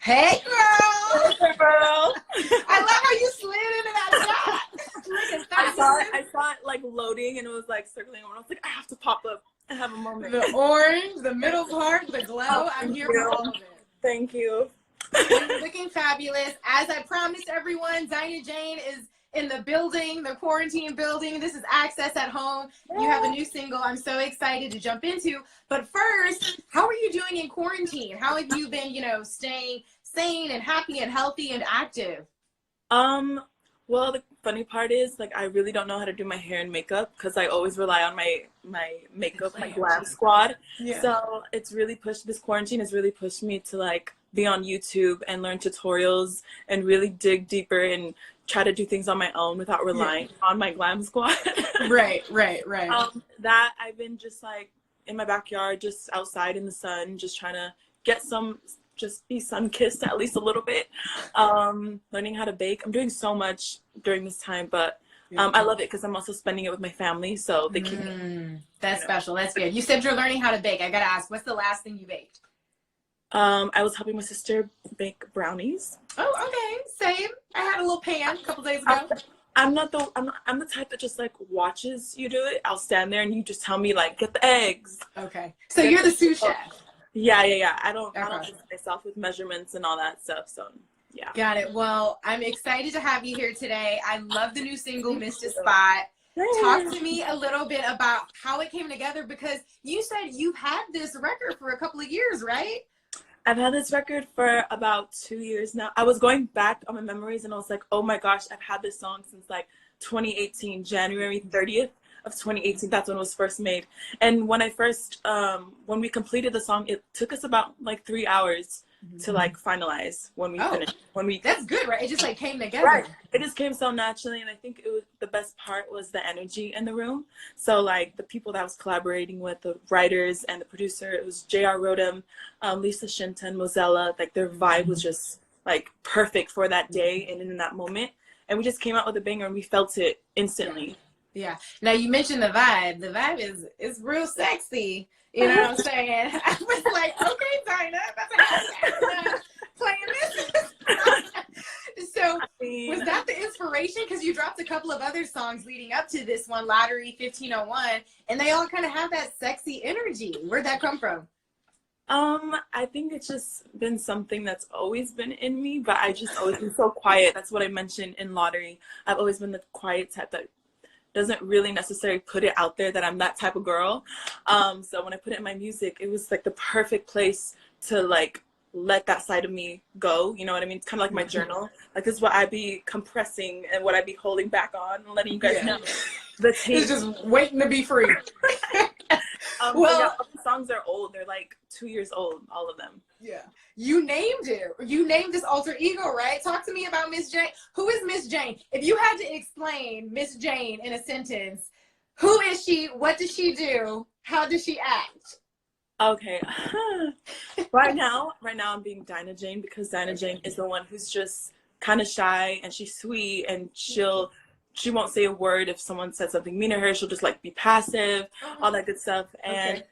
Hey, girl. Hey, girl. I love how you slid into that shot. Looking fabulous. I saw it like loading and it was like circling and I was like, I have to pop up and have a moment. The orange, the middle part, the glow. I'm here for all of it. Thank you. You're looking fabulous. As I promised everyone, Dinah Jane is in the building, the quarantine building. This is Access at Home. You have a new single I'm so excited to jump into. But first, how are you doing in quarantine? How have you been, staying sane and happy and healthy and active? Well, the funny part is, like, I really don't know how to do my hair and makeup because I always rely on my makeup, my glam squad. Yeah. So it's really pushed, this quarantine has really pushed me to, like, be on YouTube and learn tutorials and really dig deeper and try to do things on my own without relying on my glam squad. Right. That I've been just, like, in my backyard, just outside in the sun, just trying to get just be sun-kissed at least a little bit. Learning how to bake. I'm doing so much during this time, but I love it because I'm also spending it with my family, so they keep That's special. That's good. You said you're learning how to bake. I gotta ask, what's the last thing you baked? I was helping my sister bake brownies. Oh, okay. Same. I had a little pan a couple days ago. I'm the type that just, like, watches you do it. I'll stand there and you just tell me, like, get the eggs. Okay. So you're the sous chef. Yeah. I don't do myself with measurements and all that stuff. So yeah. Got it. Well, I'm excited to have you here today. I love the new single, Mr. Spot. Talk to me a little bit about how it came together, because you said you've had this record for a couple of years, right? I've had this record for about 2 years now. I was going back on my memories and I was like, oh my gosh, I've had this song since like 2018, January 30th of 2018. That's when it was first made. And when I first, when we completed the song, it took us about like 3 hours to like finalize when we finished. That's good, right? It just like came together. Right. It just came so naturally, and I think it was the best part was the energy in the room. So like the people that I was collaborating with, the writers and the producer, it was J.R. Rodham, Lisa Shinton, Mozella. Like their vibe was just like perfect for that day and in that moment. And we just came out with a banger and we felt it instantly. Yeah. Now you mentioned the vibe. The vibe is real sexy. You know what I'm saying? I was like, okay, Dinah, that's playing this. So was that the inspiration? Because you dropped a couple of other songs leading up to this one, Lottery 1501, and they all kind of have that sexy energy. Where'd that come from? I think it's just been something that's always been in me, but I just always been so quiet. That's what I mentioned in Lottery. I've always been the quiet type that doesn't really necessarily put it out there that I'm that type of girl. So when I put it in my music, it was like the perfect place to like let that side of me go. You know what I mean? It's kind of like my journal. Like this is what I be compressing and what I be holding back on and letting you guys know. It's just waiting to be free. Well, yeah, all the songs are old. They're like 2 years old, all of them. Yeah. You named it. You named this alter ego, right? Talk to me about Miss Jane. Who is Miss Jane? If you had to explain Miss Jane in a sentence, who is she? What does she do? How does she act? Okay. Right now I'm being Dinah Jane because Dinah Jane is the one who's just kind of shy and she's sweet and she won't say a word if someone said something mean to her. She'll just like be passive, all that good stuff. And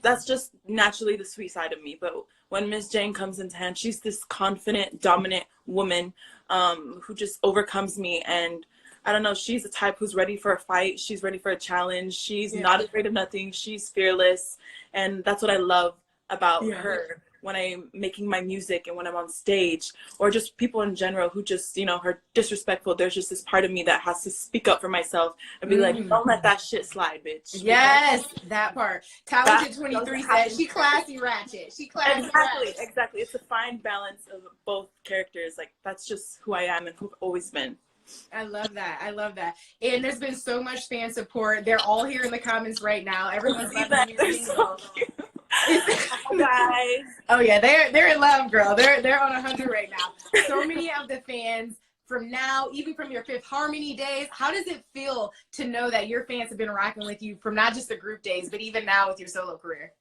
that's just naturally the sweet side of me. But when Miss Jane comes into hand, she's this confident, dominant woman who just overcomes me. And I don't know, she's the type who's ready for a fight. She's ready for a challenge. She's not afraid of nothing. She's fearless. And that's what I love about her when I'm making my music and when I'm on stage, or just people in general who just, are disrespectful. There's just this part of me that has to speak up for myself and be like, don't let that shit slide, bitch. Yes, that part. Talented 23 said she classy ratchet. She classy ratchet. Exactly. It's a fine balance of both characters. Like that's just who I am and who I've always been. I love that. And there's been so much fan support. They're all here in the comments right now. Everyone's loving you. So cute. Guys. Oh yeah, they're in love, girl. They're on 100 right now. So many of the fans from now, even from your Fifth Harmony days, how does it feel to know that your fans have been rocking with you from not just the group days, but even now with your solo career?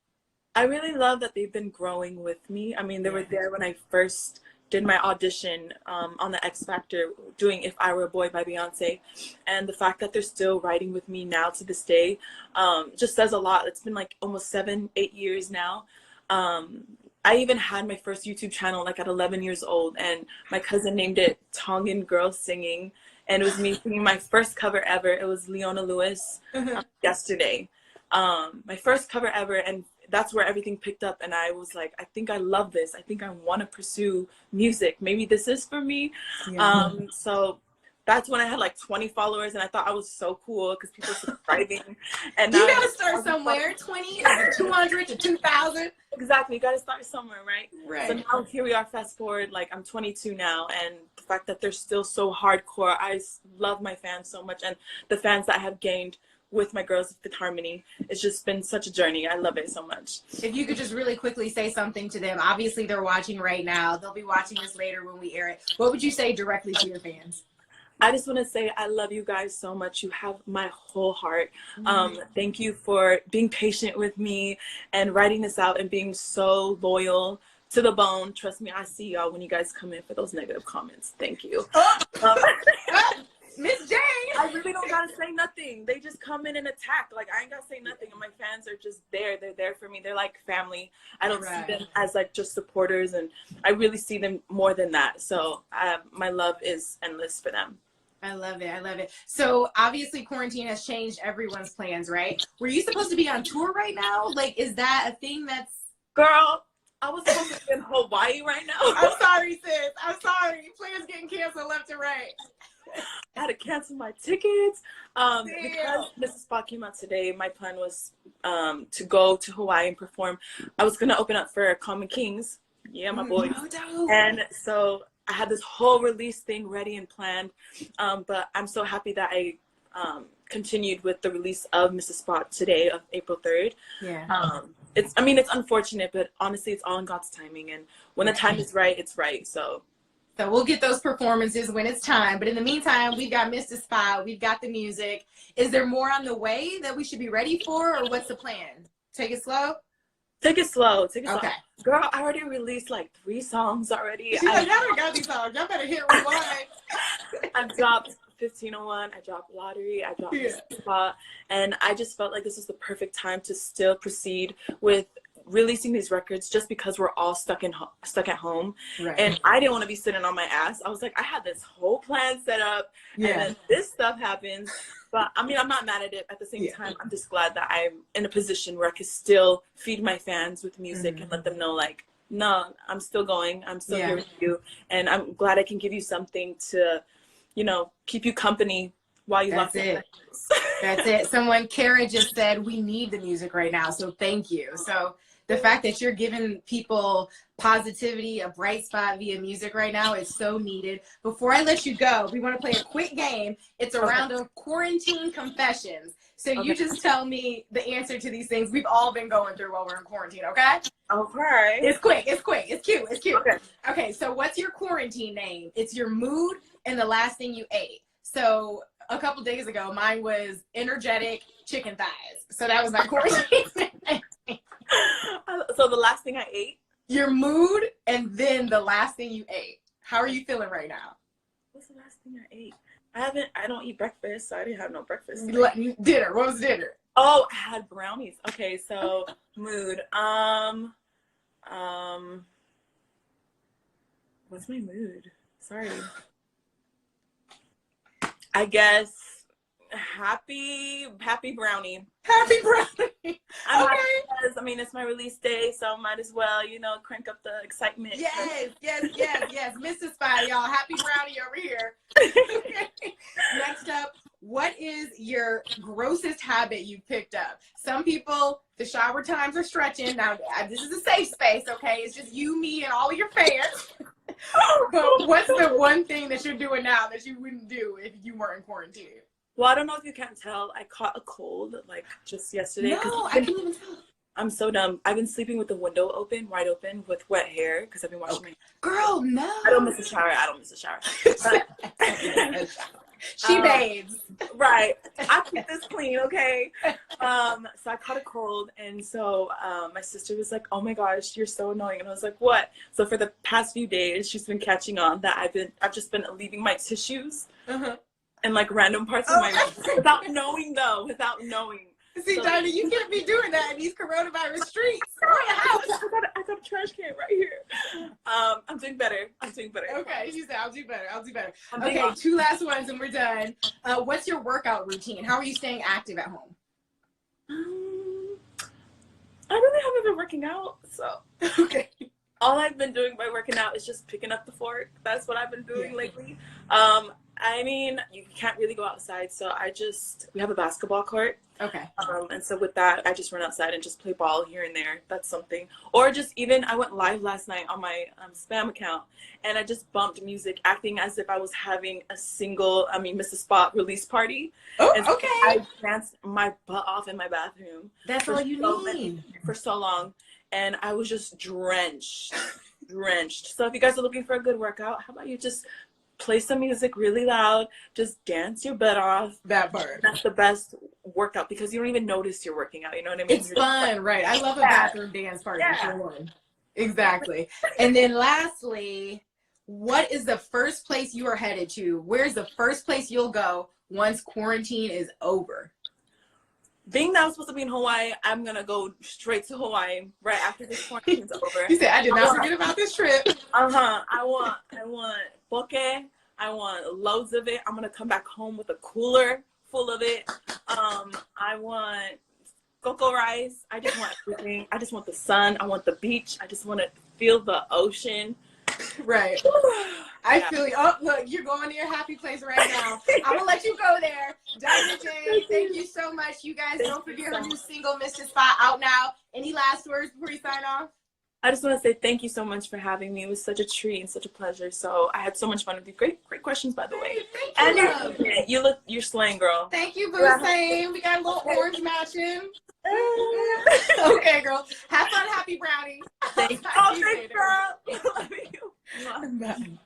I really love that they've been growing with me. I mean, they were there when I first did my audition on the X Factor doing If I Were a Boy by Beyonce, and the fact that they're still writing with me now to this day just says a lot. It's been like almost 7-8 years now. I even had my first YouTube channel like at 11 years old, and my cousin named it Tongan Girls Singing, and it was me singing my first cover ever. It was Leona Lewis, Yesterday. My first cover ever, and that's where everything picked up, and I was like, I think I love this. I think I want to pursue music. Maybe this is for me. Yeah. So that's when I had like 20 followers, and I thought I was so cool because people were subscribing. And You now gotta start somewhere. 20, 200 to 2,000. Exactly, you gotta start somewhere, right? Right. So now here we are, fast forward, like I'm 22 now, and the fact that they're still so hardcore, love my fans so much, and the fans that I have gained with my Girls of Fifth Harmony, it's just been such a journey. I love it so much. If you could just really quickly say something to them. Obviously they're watching right now. They'll be watching this later when we air it. What would you say directly to your fans? I just want to say I love you guys so much. You have my whole heart. Thank you for being patient with me and writing this out and being so loyal to the bone. Trust me, I see y'all when you guys come in for those negative comments. Thank you. Miss Jane! I really don't gotta say nothing. They just come in and attack. Like, I ain't gotta say nothing, and my fans are just there. They're there for me. They're like family. I don't see them as like just supporters, and I really see them more than that. So my love is endless for them. I love it. I love it. So obviously quarantine has changed everyone's plans, right? Were you supposed to be on tour right now? Like, is that a thing that's... Girl, I was supposed to be in Hawaii right now. I'm sorry, sis. I'm sorry. Plans getting canceled left and right. I had to cancel my tickets. Because Mrs. Spot came out today, my plan was to go to Hawaii and perform. I was going to open up for Common Kings. Yeah, my boys. And so I had this whole release thing ready and planned. But I'm so happy that I continued with the release of Mrs. Spot today of April 3rd. Yeah. It's unfortunate, but honestly, it's all in God's timing. And when the time is right, it's right. So we'll get those performances when it's time. But in the meantime, we've got Mr. Spot. We've got the music. Is there more on the way that we should be ready for, or what's the plan? Take it slow? Take it slow. Take it slow. Okay. Girl, I already released like 3 songs already. She's like, y'all don't got these songs. Y'all better hit rewind. I dropped 1501. I dropped Lottery. I dropped Spot. And I just felt like this was the perfect time to still proceed with releasing these records, just because we're all stuck at home. Right. And I didn't want to be sitting on my ass. I was like, I had this whole plan set up, and then this stuff happens. But I mean, I'm not mad at it. At the same time, I'm just glad that I'm in a position where I can still feed my fans with music and let them know, like, no, I'm still going. I'm still here with you. And I'm glad I can give you something to, keep you company while you love it. That's it. Someone, Kara just said, we need the music right now. So thank you. So the fact that you're giving people positivity, a bright spot via music right now is so needed. Before I let you go, we want to play a quick game. It's a round of quarantine confessions. So you just tell me the answer to these things we've all been going through while we're in quarantine, okay? Okay. It's quick. It's quick. It's cute. It's cute. Okay. Okay, so what's your quarantine name? It's your mood and the last thing you ate. So a couple days ago, mine was energetic chicken thighs. So that was my quarantine name. So the last thing I ate? Your mood and then the last thing you ate. How are you feeling right now? What's the last thing I ate? I don't eat breakfast, so I didn't have no breakfast. Dinner. What was dinner? Oh, I had brownies. Okay, so mood. What's my mood? Sorry. I guess happy brownie. Happy brownie. I mean, it's my release day, so might as well, crank up the excitement. Yes. Mrs. Spy, y'all. Happy brownie over here. Next up, what is your grossest habit you picked up? Some people, the shower times are stretching. Now, this is a safe space, okay? It's just you, me, and all of your fans. But what's the one thing that you're doing now that you wouldn't do if you weren't in quarantine? Well, I don't know if you can't tell. I caught a cold, like, just yesterday. No, I can't even tell. I'm so dumb. I've been sleeping with the window wide open, with wet hair, because I've been washing my hair. Girl, no. I don't miss a shower. But, she bathes. Right. I keep this clean, okay? So I caught a cold, and so my sister was like, oh my gosh, you're so annoying. And I was like, what? So for the past few days, she's been catching on that I've just been leaving my tissues in like random parts of my room without knowing. See, So, Dinah, you can't be doing that in these coronavirus streets. I got a trash can right here. I'm doing better. Okay, she said, I'll do better. Being Okay, awesome. 2 last ones and we're done. What's your workout routine? How are you staying active at home? I really haven't been working out, so Okay. all I've been doing by working out is just picking up the fork. That's what I've been doing lately. I mean, you can't really go outside, so we have a basketball court. Okay. And so with that, I just run outside and just play ball here and there. That's something. Or just even, I went live last night on my spam account, and I just bumped music, acting as if I was having Mrs. Spot release party. Oh, and so okay. I danced my butt off in my bathroom. That's all you need. For so long. And I was just drenched. So if you guys are looking for a good workout, how about you just play some music really loud, just dance your butt off. That part. That's the best workout because you don't even notice you're working out. You know what I mean? It's fun, right? I love a bathroom dance party for one. Exactly. And then lastly, what is the first place you are headed to? Where's the first place you'll go once quarantine is over? Being that I was supposed to be in Hawaii, I'm gonna go straight to Hawaii right after this quarantine is over. You said I did not forget about this trip. I want poke. I want loads of it. I'm gonna come back home with a cooler full of it. I want cocoa rice. I just want everything. I just want the sun. I want the beach. I just want to feel the ocean. Right. I feel you. Oh, look, you're going to your happy place right now. I'm gonna let you go there. Dinah Jane, thank you so much. You guys, don't forget her new single, Mr. Spot, out now. Any last words before you sign off? I just want to say thank you so much for having me. It was such a treat and such a pleasure. So I had so much fun with you. Great questions, by the way. Thank you. And you're slaying, girl. Thank you, boo. Same. We got a little orange matching. Okay, girl. Have fun, happy brownie. Thanks. Oh, thanks, girl. Love you. Bye.